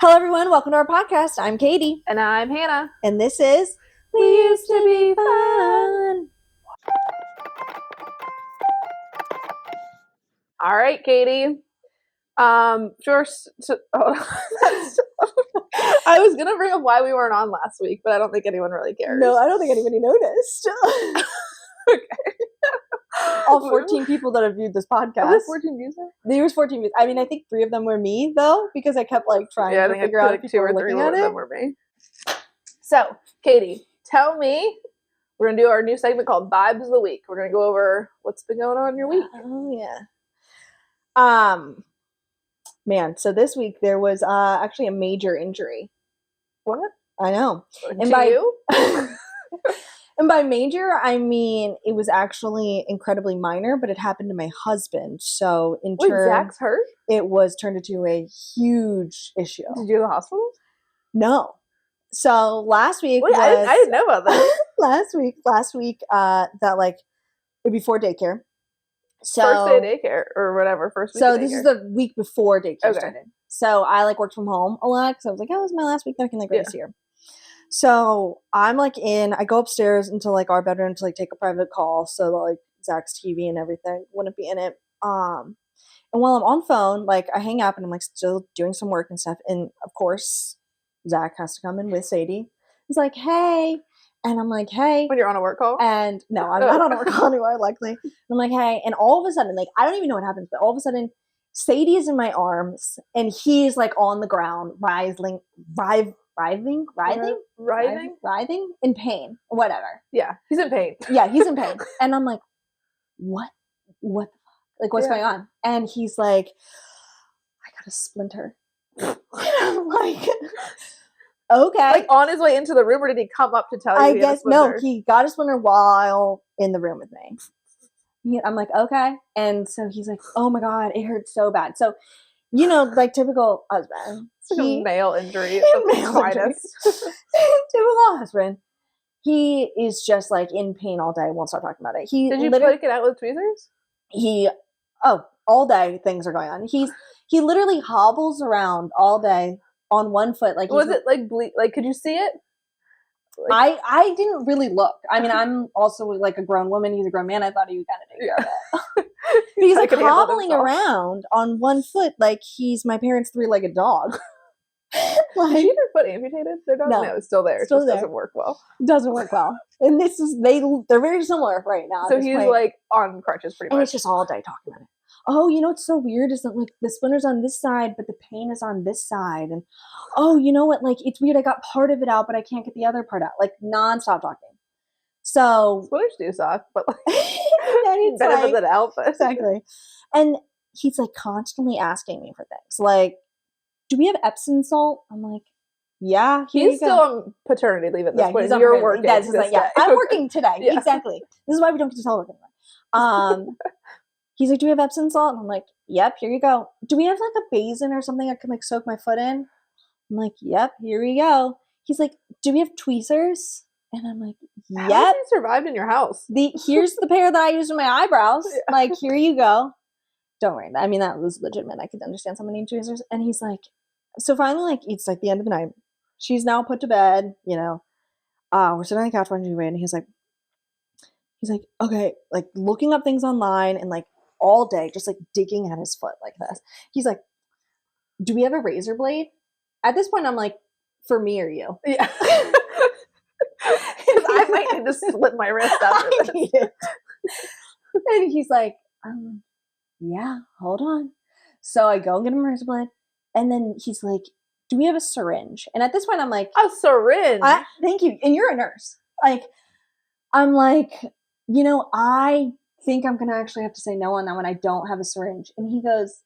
Hello, everyone. Welcome to our podcast. I'm Katie. And I'm Hannah. And this is We Used to Be Fun. All right, Katie. First, I was gonna bring up why we weren't on last week, but I don't think anyone really cares. No, I don't think anybody noticed. Okay. All 14 people that have viewed this podcast. 14 views there? There was 14 views. I mean, I think 3 of them were me, though, because I kept trying to figure out if people were looking at it. 2 or 3 of them were me. So, Katie, tell me, we're going to do our new segment called Vibes of the Week. We're going to go over what's been going on in your week. Oh, yeah. Man, so this week there was actually a major injury. What? I know. And by you? And by major, I mean it was actually incredibly minor, but it happened to my husband. So in turn, Zach's hurt? It was turned into a huge issue. Did you go to the hospital? No. So last week I didn't know about that. last week, that before daycare. So first day of daycare or whatever. First week. So of this is the week before daycare started. So I worked from home a lot because I was like, oh, this is my last week that I can race here. So I'm I go upstairs into our bedroom to take a private call so that Zach's TV and everything wouldn't be in it. And while I'm on phone, I hang up and I'm still doing some work and stuff. And of course, Zach has to come in with Sadie. He's like, hey. And I'm like, hey. When you're on a work call? And no, I'm not on a work call anymore, luckily. And I'm like, hey. And all of a sudden, I don't even know what happens, but all of a sudden, Sadie is in my arms and he's on the ground, writhing in pain, whatever. Yeah, he's in pain. Yeah, he's in pain. And I'm like, what the fuck? What's going on? And he's like, I got a splinter. And I'm like, okay. On his way into the room, or did he come up to tell you? I guess no, he got a splinter while in the room with me. I'm like, okay. And so he's like, oh my God, it hurts so bad. So, typical husband. It's a male injury. Typical husband. He is just in pain all day. Won't stop talking about it. Did you poke it out with tweezers? All day things are going on. He literally hobbles around all day on one foot. Was it could you see it? I didn't really look. I mean, I'm also a grown woman. He's a grown man. I thought he would kind of take care of it. But he's hobbling around on one foot like he's my parents' 3-legged dog. Did your foot amputated? Their dog? No, it's still there. It just doesn't work well. Doesn't work well. And this is they're very similar right now. So he's on crutches pretty much. And it's just all day talking about it. Oh, what's so weird is that the splinter's on this side, but the pain is on this side. And oh, you know what? It's weird. I got part of it out, but I can't get the other part out. Nonstop talking. So splinters do suck, but it's better than alpha. Exactly. And he's constantly asking me for things. Do we have Epsom salt? I'm like, yeah. He's still on paternity leave at this point. You're working. I'm working today. Yeah. Exactly. This is why we don't get to telework anymore. He's like, do we have Epsom salt? And I'm like, yep, here you go. Do we have a basin or something I can soak my foot in? I'm like, yep, here we go. He's like, do we have tweezers? And I'm like, yep. How have you survived in your house? Here's the pair that I use in my eyebrows. Yeah. Here you go. Don't worry. I mean, that was legitimate. I could understand someone needing tweezers. And he's like, so finally, it's the end of the night. She's now put to bed, we're sitting on the couch watching TV, and he's like, okay, looking up things online and all day, just digging at his foot like this. He's like, do we have a razor blade? At this point, I'm like, for me or you? Yeah. I might need to split my wrist after this. And he's like, yeah, hold on. So I go and get him a razor blade. And then he's like, do we have a syringe? And at this point, I'm like, a syringe? Thank you. And you're a nurse. I'm like, I think I'm going to actually have to say no on that one. I don't have a syringe. And he goes,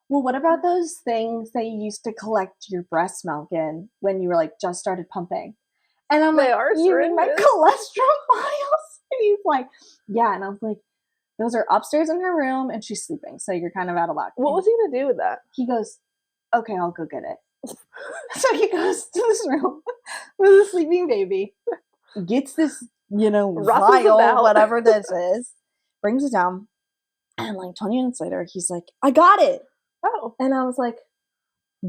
well, what about those things that you used to collect your breast milk in when you were just started pumping? And I'm like, you mean my cholesterol vials? And he's like, yeah. And I was like, those are upstairs in her room and she's sleeping. So you're kind of out of luck. What was he going to do with that? He goes, okay, I'll go get it. So he goes to this room with a sleeping baby, gets this, vial, whatever this is, brings it down. And 20 minutes later, he's like, I got it. Oh. And I was like,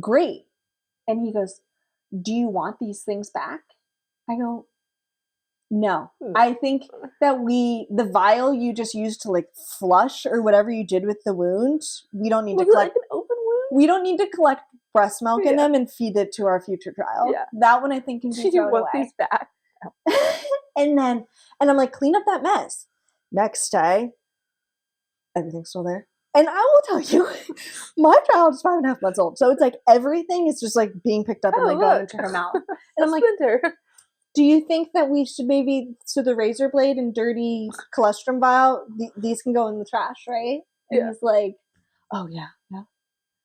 great. And he goes, do you want these things back? I go, no. I think that the vial you just used to like flush or whatever you did with the wound, we don't need to collect. Like an open wound? We don't need to collect breast milk in them and feed it to our future child. Yeah. That one I think can be thrown away. These back? and I'm like, clean up that mess. Next day, everything's still there. And I will tell you, my child is 5.5 months old. So it's like everything is just like being picked up and like going into her mouth. And I'm like, do you think that we should so the razor blade and dirty colostrum vial, these can go in the trash, right? And he's like, oh yeah.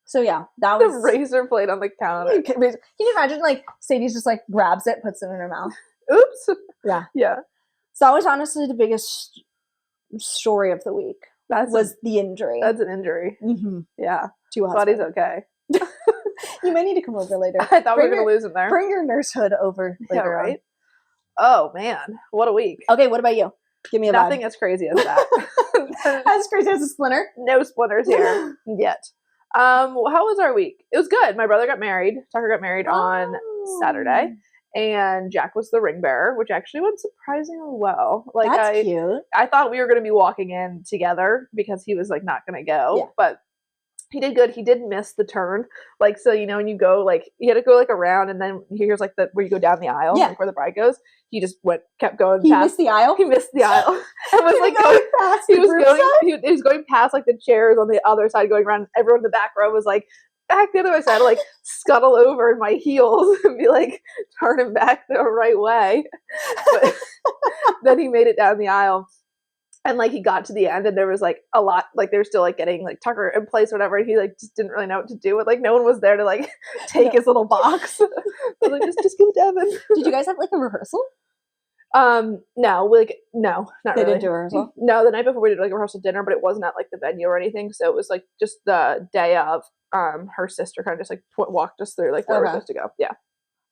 So yeah, that was the razor blade on the counter. Can you imagine like Sadie's just like grabs it, puts it in her mouth? Oops. Yeah. Yeah. So that was honestly the biggest story of the week. Was the injury. That's an injury. Mm-hmm. Yeah. To us. Buddy's okay. You might need to come over later. I thought we were going to lose him there. Bring your nurse hood over later. Yeah, right? Oh, man. What a week. Okay, what about you? Give me a Nothing vibe. as crazy as that. As crazy as a splinter? No splinters here yet. How was our week? It was good. My brother got married. Tucker got married on Saturday. And Jack was the ring bearer, which actually went surprisingly well. Like That's cute. I thought we were going to be walking in together because he was like not going to go, but he did good. He did miss the turn. Like, so, you know, when you go, like, you had to go like around and then here's like where you go down the aisle, like where the bride goes. He just kept going past. Missed the aisle? He missed the aisle. And was like going past. He was going past like the chairs on the other side, going around. Everyone in the back row was like, back the other way, so I had to like scuttle over in my heels and be like turning back the right way. But then he made it down the aisle and like he got to the end and there was like a lot, like they were still like getting like Tucker in place or whatever, and he like just didn't really know what to do with, like no one was there to like take his little box. I was like, just give it to Evan. Did you guys have like a rehearsal? No, not they really. Didn't do a rehearsal? No, the night before we did like a rehearsal dinner, but it wasn't at like the venue or anything, so it was like just the day of. Her sister kind of just like walked us through like where we're supposed to go. Yeah.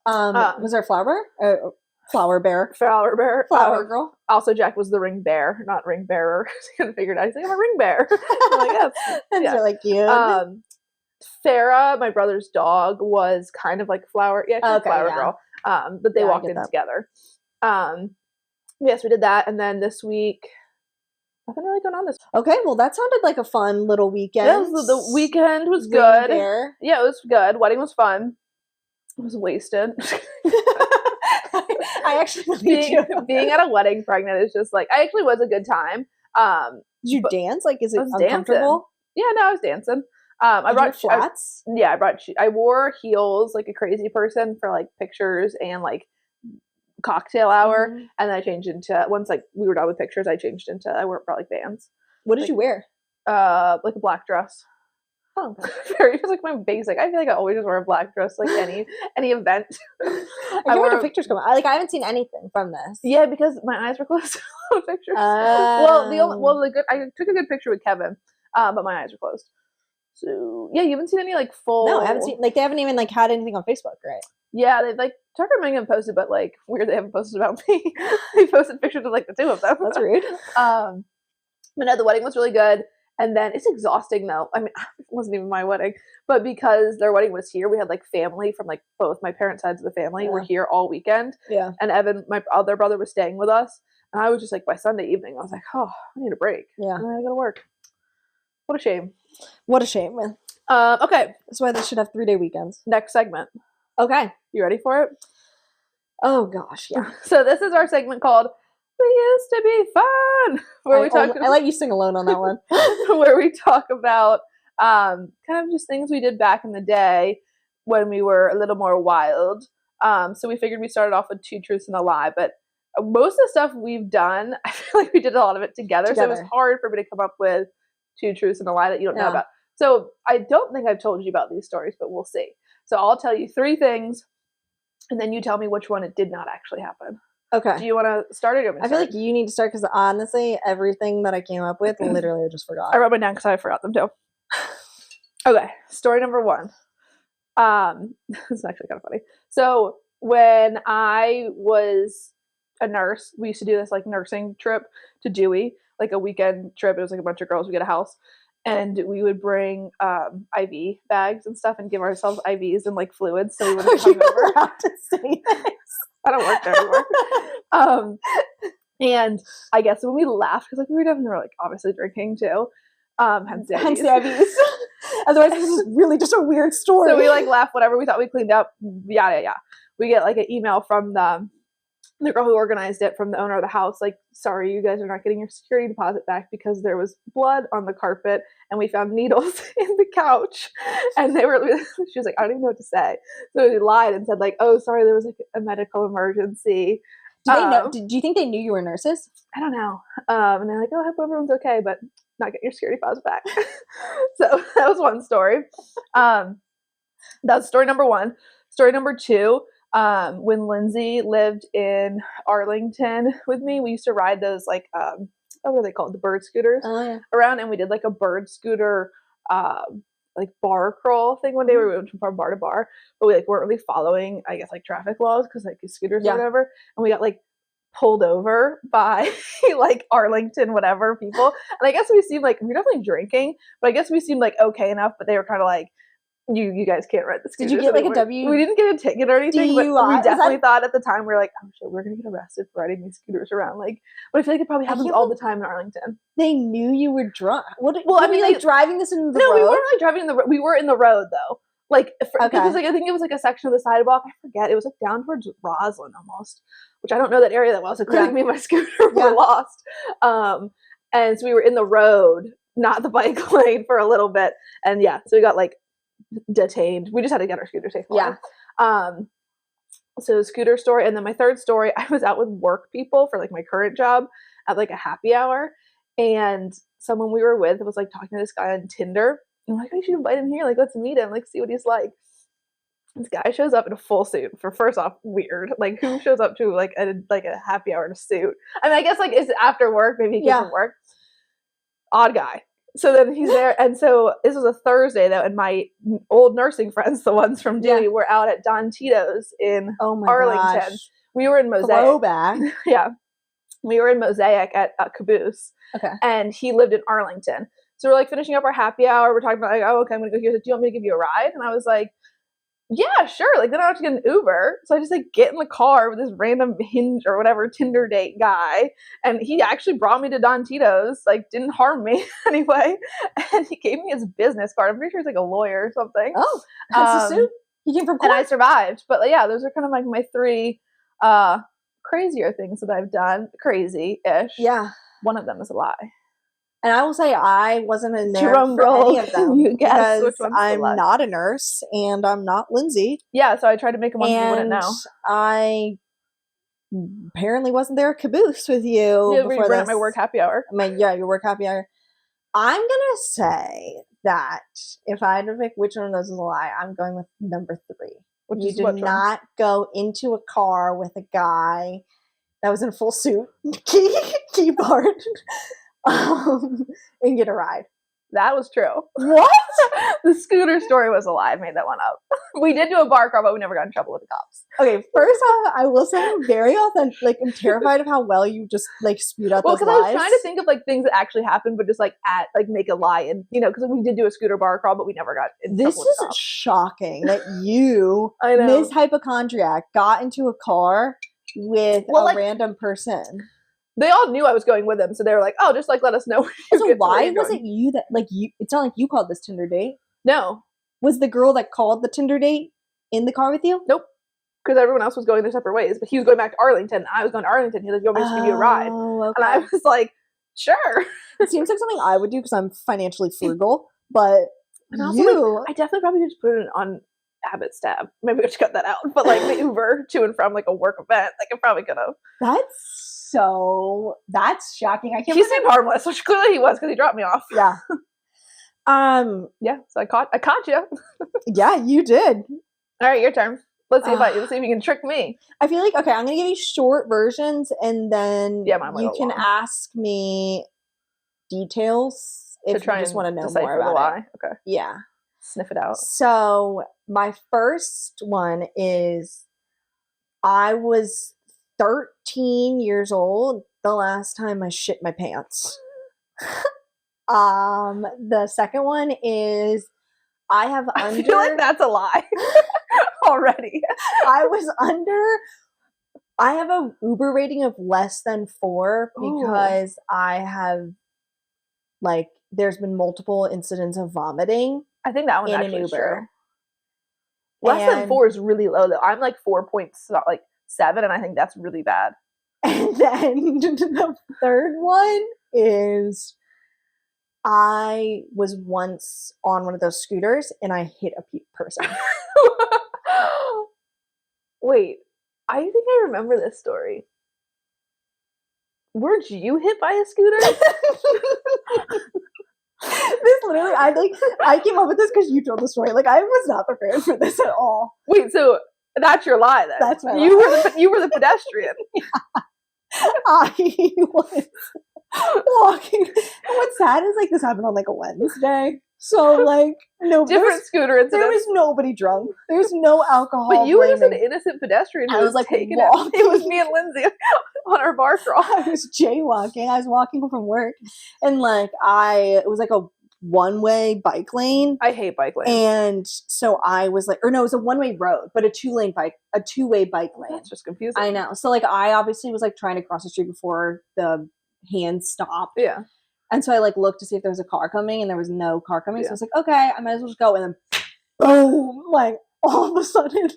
Was there a flower bearer? Flower bear. Flower bear. Flower girl. Also, Jack was the ring bear, not ring bearer. I couldn't figure it out. He's like, I'm a ring bear. I'm like, yes. That's really cute. Farrah, my brother's dog, was kind of like flower. Yeah, flower girl. But they walked in together. Yes, we did that, and then this week. Nothing really going on this week. Okay, well that sounded like a fun little weekend. Yeah, the weekend was good. Yeah, it was good. Wedding was fun. It was wasted. I actually being at a wedding pregnant is just like, I actually was a good time. Did you dance? Like, is it uncomfortable? Yeah, no, I was dancing. I brought flats. I wore heels like a crazy person for like pictures and like cocktail hour, and then I changed into, once like we were done with pictures, I brought like Vans. What did you wear? Like a black dress. Oh, very just like my basic. I feel like I always just wear a black dress like any event. I where the pictures come out. Like I haven't seen anything from this. Yeah, because my eyes were closed to the pictures. I took a good picture with Kevin, but my eyes were closed. So yeah, you haven't seen any like full. No, I haven't seen. Like they haven't even like had anything on Facebook, right? Yeah, they like Tucker and Megan posted, but like weird they haven't posted about me. They posted pictures of like the two of them. That's rude. But no, the wedding was really good. And then it's exhausting though. I mean, it wasn't even my wedding, but because their wedding was here, we had like family from like both my parents' sides of the family were here all weekend. Yeah. And Evan, my other brother, was staying with us. And I was just like, by Sunday evening, I was like, oh, I need a break. Yeah. And I gotta work. What a shame. What a shame, man. Okay. That's why they should have 3-day weekends. Next segment. Okay. You ready for it? Oh gosh, yeah. So this is our segment called We Used to Be Fun, where I let you sing alone on that one. Where we talk about kind of just things we did back in the day when we were a little more wild. So we figured we started off with 2 truths and a lie, but most of the stuff we've done, I feel like we did a lot of it together. So it was hard for me to come up with 2 truths and a lie that you don't know about. So I don't think I've told you about these stories, but we'll see. So I'll tell you 3 things, and then you tell me which one it did not actually happen. Okay. Do you want to start it? I feel like you need to start because honestly, everything that I came up with, literally, I just forgot. I wrote them down because I forgot them too. Okay. Story number 1. This is actually kind of funny. So when I was a nurse, we used to do this like nursing trip to Dewey, like a weekend trip. It was like a bunch of girls. We get a house. and we would bring IV bags and stuff and give ourselves IVs and like fluids so we wouldn't Are you hungover. allowed to say this? I don't work there anymore. And I guess when we laughed, because like we were definitely like obviously drinking too, hence the IVs. Otherwise, this is really just a weird story. So we like laughed whatever we thought we cleaned up. Yeah. We get like an email from the girl who organized it, from the owner of the house, like, sorry, you guys are not getting your security deposit back because there was blood on the carpet and we found needles in the couch. And she was like, I don't even know what to say. So we lied and said like, oh, sorry, there was like a medical emergency. Do they know? Do you think they knew you were nurses? I don't know. And they're like, oh, I hope everyone's okay, but not getting your security deposit back. So that was one story. That's story number one. Story number two. When Lindsay lived in Arlington with me, we used to ride those like what are they called, the bird scooters around, and we did like a bird scooter like bar crawl thing one day where we went from bar to bar, but we like weren't really following, I guess, like traffic laws because like scooters or whatever, and we got like pulled over by like Arlington whatever people, and I guess we seemed like, we were definitely drinking, but I guess we seemed like okay enough, but they were kind of like, you guys can't ride the scooters. Did you get like a W? We didn't get a ticket or anything, but we definitely thought at the time, we were like, oh shit, we're gonna get arrested for riding these scooters around. Like, but I feel like it probably happens all the time in Arlington. They knew you were drunk. Well, I mean, like driving this in the road? No, we weren't really driving in the road. We were in the road though. Like, because like I think it was like a section of the sidewalk. I forget. It was like down towards Roslyn almost, which I don't know that area that well. So clearly me and my scooter were lost. And so we were in the road, not the bike lane, for a little bit. And so we got like detained. We just had to get our scooter safe. So scooter story. And then my third story, I was out with work people for like my current job at like a happy hour, and someone we were with was like talking to this guy on Tinder. I'm like, you should invite him here, like let's meet him, like see what he's like. This guy shows up in a full suit. For first off, weird. Like, who shows up to like a happy hour in a suit? I mean, I guess like it's after work, maybe he came from work. Odd guy. So then he's there, and so this was a Thursday though, and my old nursing friends, the ones from Dewey, were out at Don Tito's in Arlington. Gosh. We were in Mosaic. Throwback. We were in Mosaic at Caboose. Okay. And he lived in Arlington. So we're like finishing up our happy hour. We're talking about like, oh, okay, I'm gonna go here. He's like, do you want me to give you a ride? And I was like, yeah, sure. Like, then I have to get an Uber. So I just like get in the car with this random Hinge or whatever Tinder date guy. And he actually brought me to Don Tito's, like didn't harm me anyway. And he gave me his business card. I'm pretty sure he's like a lawyer or something. Oh, that's a suit. He came from court. And I survived. But yeah, those are kind of like my three crazier things that I've done. Crazy-ish. Yeah. One of them is a lie. And I will say I wasn't in there Drum for roll. any of them You guess which because one's the I'm lie. not a nurse and I'm not Lindsay. Yeah, so I tried to make him one you wouldn't And know. I apparently wasn't there at Caboose with you Yeah, before we this. my work happy hour. Your work happy hour. I'm gonna say that if I had to pick which one of those is a lie, I'm going with number 3. Which You is did which one? not go into a car with a guy that was in full suit, key part, and get a ride. That was true. What? The scooter story was a lie. I made that one up. We did do a bar crawl, but we never got in trouble with the cops. Okay, first off, I will say I'm very authentic. Like, I'm terrified of how well you just like spewed out those lies. Well, because I was trying to think of like things that actually happened, but just like make a lie, and because we did do a scooter bar crawl, but we never got in This trouble with the is cops. shocking that you, I know. Ms. Hypochondriac, got into a car with a random person. They all knew I was going with them, so they were like, "Oh, just like let us know." So why was it you that like you? It's not like you called this Tinder date. No. Was the girl that called the Tinder date in the car with you? Nope. Because everyone else was going their separate ways, but he was going back to Arlington. I was going to Arlington. He was like, "You want me to just give you a ride?" Okay. And I was like, "Sure." It seems like something I would do because I'm financially frugal, but And also, like, I definitely probably just put it on Abbott's tab. Maybe I should cut that out. But like the Uber to and from like a work event, like I probably could have. That's shocking. I can't. He seemed harmless, which clearly he was because he dropped me off. Yeah. Yeah. So I caught you. Yeah, you did. All right, your turn. Let's see if you can trick me. I feel like okay. I'm gonna give you short versions, and then mine you can ask me details if you just want to know more about lie. it. Okay. Yeah. Sniff it out. So my first one is I was 13 years old the last time I shit my pants. The second one is I have under. I feel like that's a lie already. I have a Uber rating of less than 4 because I have, like, there's been multiple incidents of vomiting. I think that one's in actually an Uber. True. Less than 4 is really low, though. I'm like 4.7, and I think that's really bad. And then the third one is I was once on one of those scooters and I hit a person. Wait, I think I remember this story. Weren't you hit by a scooter? This literally, I came up with this because you told the story. Like, I was not prepared for this at all. Wait, so that's your lie then? That's my lie. You were the pedestrian. I was walking. And what's sad is, like, this happened on, like, a Wednesday. So, like, no different scooter incident. There was nobody drunk. There's no alcohol. But you blaming. were just an innocent pedestrian. I was like, taking walking. It was me and Lindsay on our bar crawl. I was jaywalking. I was walking home from work, and like it was like a one-way bike lane. I hate bike lanes. And so I was like, or no, it was a one-way road, but a two-way bike lane. That's just confusing. I know. So like, I obviously was like trying to cross the street before the hand stopped. Yeah. And so I like looked to see if there was a car coming, and there was no car coming. So I was like, okay, I might as well just go. And then boom, like all of a sudden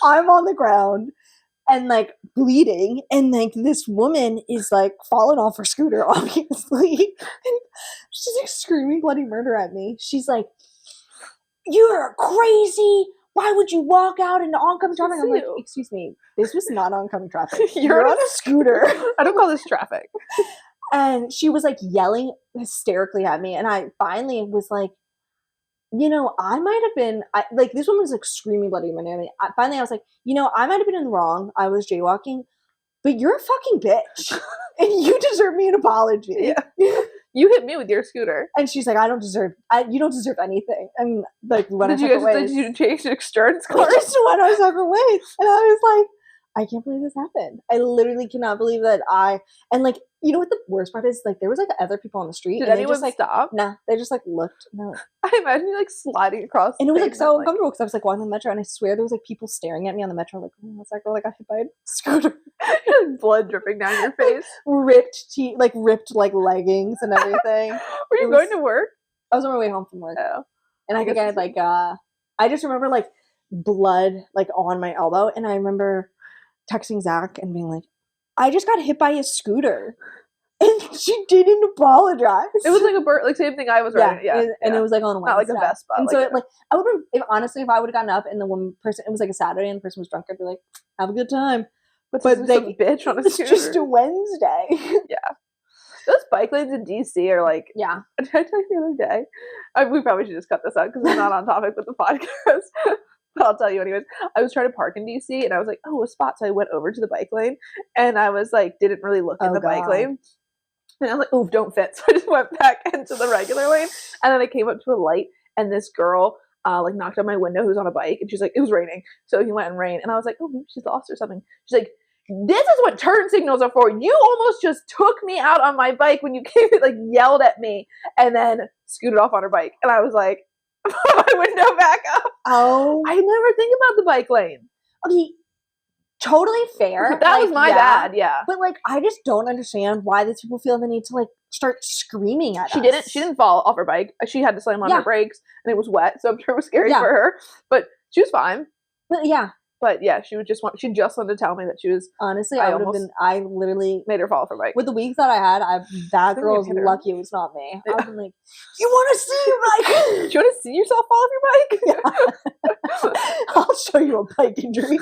I'm on the ground and like bleeding, and like this woman is like falling off her scooter, obviously. And she's like screaming bloody murder at me. She's like, "You're crazy. Why would you walk out into oncoming traffic?" I'm like, excuse me, this was not oncoming traffic. You're on a scooter. I don't call this traffic. And she was like yelling hysterically at me. And I finally was like, you know, I might have been, like, this woman was like screaming bloody murder at me. Finally, I was like, you know, I might have been in the wrong. I was jaywalking, but you're a fucking bitch. And you deserve me an apology. Yeah. You hit me with your scooter. And she's like, you don't deserve anything. And like, we went our separate ways. Did you change insurance cards? We just went our separate ways. And I was like, I can't believe this happened. I literally cannot believe that and like, you know what the worst part is? Like, there was like other people on the street. Did and anyone just, like, stop? Nah, they just like looked. No. I imagine you like sliding across. And it was like so uncomfortable because I was like walking on the metro, and I swear there was like people staring at me on the metro. Like, oh, what's that girl? Like, got hit by a scooter. Blood dripping down your face. ripped leggings and everything. Were you going to work? I was on my way home from work. Oh. And I think I had like I just remember like blood like on my elbow, and I remember texting Zach and being like, I just got hit by a scooter. And she didn't apologize. It was like a same thing I was riding. Yeah, and it was like on Wednesday. Not like a Vespa. And so I would have, honestly, if I would have gotten up and the one person, it was like a Saturday and the person was drunk, I'd be like, have a good time. But they bitch on a scooter. It's just a Wednesday. Yeah. Those bike lanes in DC are like, yeah. Did I tell you the other day? We probably should just cut this out because it's not on topic with the podcast. But I'll tell you anyways. I was trying to park in DC and I was like, oh, a spot. So I went over to the bike lane and I was like, didn't really look in the bike lane. And I was like, ooh, don't fit. So I just went back into the regular lane. And then I came up to a light and this girl like knocked on my window who's on a bike. And she's like, it was raining. So he went in rain. And I was like, oh, maybe she's lost or something. She's like, this is what turn signals are for. You almost just took me out on my bike when you came, like yelled at me and then scooted off on her bike. And I was like, put my window back up. Oh. I never think about the bike lane. Okay. Totally fair. That was my bad, yeah. But like, I just don't understand why these people feel the need to like start screaming at us. She didn't fall off her bike. She had to slam on her brakes and it was wet, so I'm sure it was scary for her. But she was fine. But yeah. But yeah, she just wanted to tell me that she was. Honestly, I literally made her fall off her bike. With the weeks that I had, that girl's lucky it was not me. Yeah. I was like, you want to see your bike? Do you want to see yourself fall off your bike? Yeah. I'll show you a bike injury.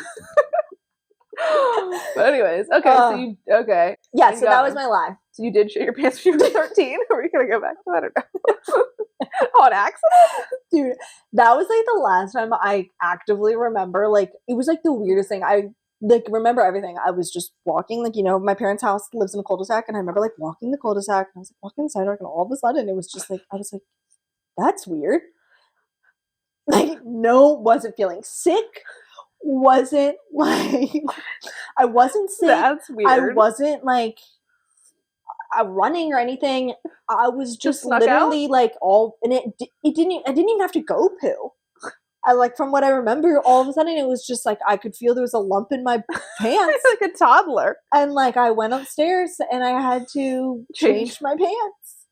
But anyways, okay, okay. Yeah, so that was my lie. So you did shit your pants when you were 13? Or are we going to go back to that or no? On accident? Dude, that was like the last time I actively remember. Like, it was like the weirdest thing. I like remember everything. I was just walking, like, you know, my parents' house lives in a cul-de-sac, and I remember like walking the cul-de-sac, and I was like walking the sidewalk, and all of a sudden it was just like, I was like, that's weird. Like, wasn't feeling sick. Wasn't like, I wasn't sick. That's weird. I wasn't like, running or anything. I was just snuck literally like all, and I didn't even have to go poo. I like, from what I remember, all of a sudden it was just like I could feel there was a lump in my pants, like a toddler. and like I went upstairs and I had to change my pants.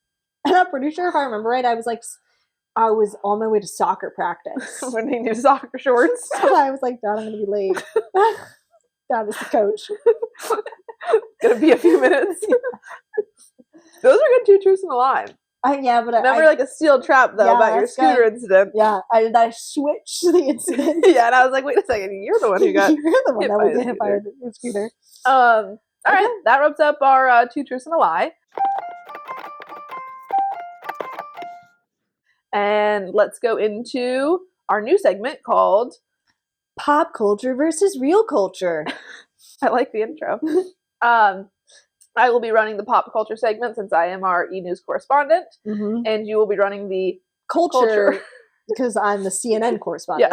And I'm pretty sure, if I remember right, I was on my way to soccer practice. When he knew soccer shorts. I was like, Dad, I'm gonna be late. Dad is the coach. Gonna be a few minutes. Those are good 2 truths and a lie. Yeah, but Never like a steel trap though, Yeah, about your that's scooter good. incident. Yeah, I switched the incident. Yeah, and I was like, wait a second, you're the one who got You're the one hit that by was the hit by the scooter. All right, that wraps up our 2 truths and a lie. And let's go into our new segment called Pop culture versus real culture. I like the intro. I will be running the pop culture segment since I am our e-news correspondent, Mm-hmm. and you will be running the Culture because I'm the CNN correspondent.